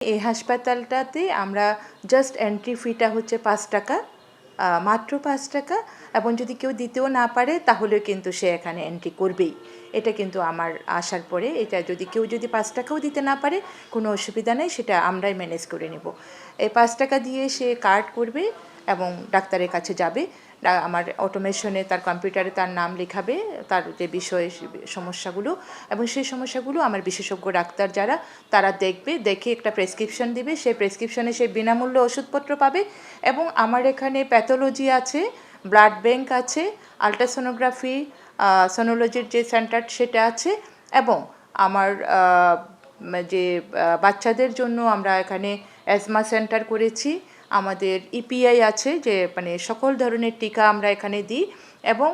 এই হাসপাতালটাতে আমরা just entry ফিটা হচ্ছে 5 টাকা, মাত্র 5 টাকা, এবং যদি কেউ দিতেও না পারে তাহলে কিন্তু সে এখানে এন্ট্রি করবেই। এটা কিন্তু আমার আসার পরে এটা যদি কেউ 5 টাকাও দিতে না পারে কোনো অসুবিধা নেই, সেটা আমরাই ম্যানেজ করে নেব। এই 5 টাকা দিয়ে সে কার্ড করবে এবং ডাক্তারের কাছে যাবে। আমার অটোমেশনে তার কম্পিউটারে তার নাম লেখাবে, তার যে বিষয় সমস্যাগুলো, এবং সেই সমস্যাগুলো আমার বিশেষজ্ঞ ডাক্তার যারা তারা দেখে একটা প্রেসক্রিপশন দিবে। সেই প্রেসক্রিপশনে সে বিনামূল্যে ওষুধপত্র পাবে। এবং আমার এখানে প্যাথোলজি আছে, ব্লাড ব্যাংক আছে, আলট্রাসোনোগ্রাফি সোনোলজির যে সেন্টার সেটা আছে, এবং আমার যে বাচ্চাদের জন্য আমরা এখানে অ্যাজমা সেন্টার করেছি। আমাদের ইপিআই আছে, যে মানে সকল ধরনের টিকা আমরা এখানে দিই। এবং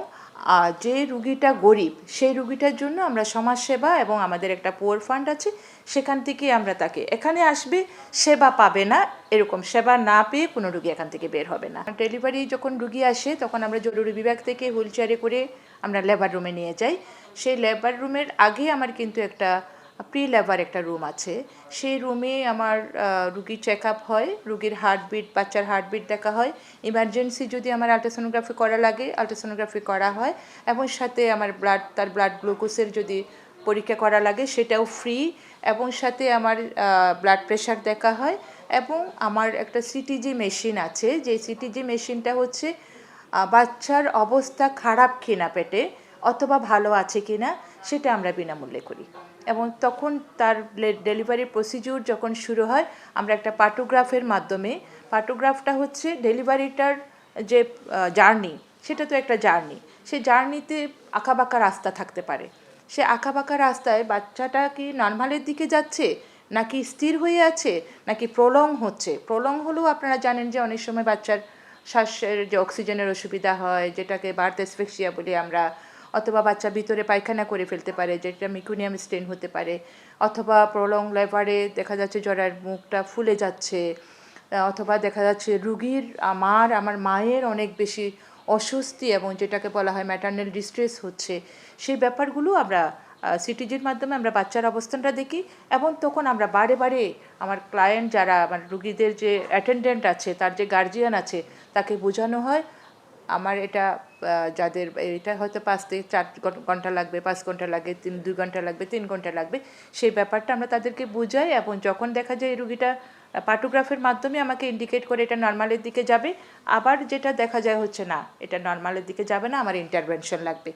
যে রুগীটা গরিব সেই রুগীটার জন্য আমরা সমাজসেবা এবং আমাদের একটা পুয়ার ফান্ড আছে, সেখান থেকে আমরা তাকে এখানে আসবে, সেবা পাবে না, এরকম সেবা না পেয়ে কোনো রুগী এখান থেকে বের হবে না। ডেলিভারি যখন রুগী আসে তখন আমরা জরুরি বিভাগ থেকে হুইল চেয়ারে করে আমরা লেবার রুমে নিয়ে যাই। সেই লেবার রুমের আগে আমার কিন্তু একটা প্রি লেবার একটা রুম আছে। সেই রুমে আমার রুগীর চেক আপ হয়, রুগীর হার্টবিট, বাচ্চার হার্টবিট দেখা হয়। ইমার্জেন্সি যদি আমার আলট্রাসোনোগ্রাফি করা লাগে আলট্রাসোনোগ্রাফি করা হয়, এবং সাথে আমার তার ব্লাড গ্লুকোজের যদি পরীক্ষা করা লাগে সেটাও ফ্রি, এবং সাথে আমার ব্লাড প্রেশার দেখা হয়। এবং আমার একটা সিটিজি মেশিন আছে, যে সিটিজি মেশিনটা হচ্ছে বাচ্চার অবস্থা খারাপ কিনা পেটে অথবা ভালো আছে কিনা সেটা আমরা বিনামূল্যে করি। এবং তখন তার ডেলিভারি প্রসিডিউর যখন শুরু হয় আমরা একটা পাটোগ্রাফের মাধ্যমে, পাটোগ্রাফটা হচ্ছে ডেলিভারিটার যে জার্নি, সেটা তো একটা জার্নি, সেই জার্নিতে আঁকাবাঁকা রাস্তা থাকতে পারে। সে আঁকাবাঁকা রাস্তায় বাচ্চাটা কি নর্মালের দিকে যাচ্ছে, নাকি স্থির হয়ে আছে, নাকি প্রলং হচ্ছে। প্রলং হলেও আপনারা জানেন যে অনেক সময় বাচ্চার শ্বাসের যে অক্সিজেনের অসুবিধা হয়, যেটাকে বার্থ অ্যাসফিক্সিয়া বলি আমরা, অথবা বাচ্চা ভিতরে পায়খানা করে ফেলতে পারে, যেটা মিকুনিয়াম স্টেন হতে পারে, অথবা প্রলং লেভারে দেখা যাচ্ছে জ্বরের মুখটা ফুলে যাচ্ছে, অথবা দেখা যাচ্ছে রুগীর আমার মায়ের অনেক বেশি অস্বস্তি এবং যেটাকে বলা হয় ম্যাটার্নাল ডিস্ট্রেস হচ্ছে। সেই ব্যাপারগুলো আমরা সিটিজির মাধ্যমে আমরা বাচ্চার অবস্থানটা দেখি। এবং তখন আমরা বারে বারে আমার ক্লায়েন্ট যারা, আমার রুগীদের যে অ্যাটেন্ডেন্ট আছে, তার যে গার্জিয়ান আছে, তাকে বোঝানো হয় আমার এটা যাদের এটা হয়তো 5 থেকে 4 ঘন্টা লাগবে, 5 ঘন্টা লাগে, 2 ঘন্টা লাগবে, 3 ঘন্টা লাগবে, সেই ব্যাপারটা আমরা তাদেরকে বোঝাই। এবং যখন দেখা যায় এই রুগীটা পাটোগ্রাফের মাধ্যমে আমাকে ইন্ডিকেট করে এটা নর্মালের দিকে যাবে, আবার যেটা দেখা যায় হচ্ছে না, এটা নর্মালের দিকে যাবে না, আমার ইন্টারভেনশন লাগবে।